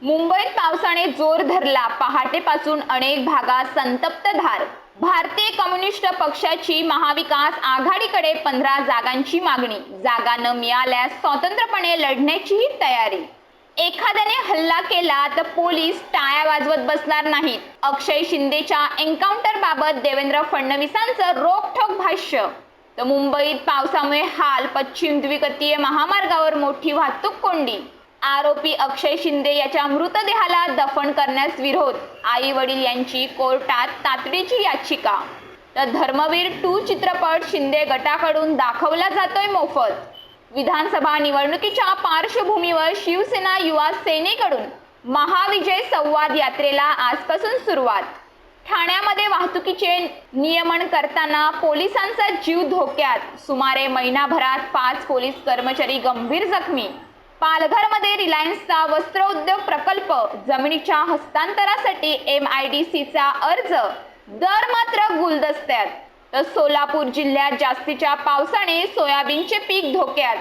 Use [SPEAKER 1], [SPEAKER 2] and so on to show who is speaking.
[SPEAKER 1] मुंबईत पावसाने जोर धरला. पहाटेपासून अनेक भागात संतप्त धार. भारतीय कम्युनिस्ट पक्षाची महाविकास आघाडीकडे 15 जागांची मागणी. जागा न मिळाल्यास स्वतंत्रपणे लढण्याची तयारी. एखाद्याने हल्ला केला तर पोलीस टाळ्या वाजवत बसणार नाहीत. अक्षय शिंदेच्या एन्काउंटर बाबत देवेंद्र फडणवीसांचं रोखठोक भाष्य. तर मुंबईत पावसामुळे हाल. पश्चिम द्विततीय महामार्गावर मोठी वाहतूक कोंडी. आरोपी अक्षय शिंदे याच्या मृतदेहाला दफन करण्यास विरोध. आई वडील यांची कोर्टात तातडीची याचिका. तर धर्मवीर 2 चित्रपट शिंदे गटाकडून दाखवला जातोय मोफत. विधानसभा निवडणुकीच्या पार्श्वभूमीवर शिवसेना युवा सेनेकडून महाविजय संवाद यात्रेला आजपासून सुरुवात. ठाण्यामध्ये वाहतुकीचे नियमन करताना पोलिसांचा जीव धोक्यात. सुमारे महिनाभरात 5 पोलीस कर्मचारी गंभीर जखमी. पालघरमध्ये रिलायन्सचा वस्त्रोद्योग प्रकल्प. जमिनीच्या हस्तांतरासाठी MIDCचा अर्ज. दर मात्र गुलदस्त्यात. तर सोलापूर जिल्ह्यात जास्तीच्या पावसाने सोयाबीनचे पीक धोक्यात.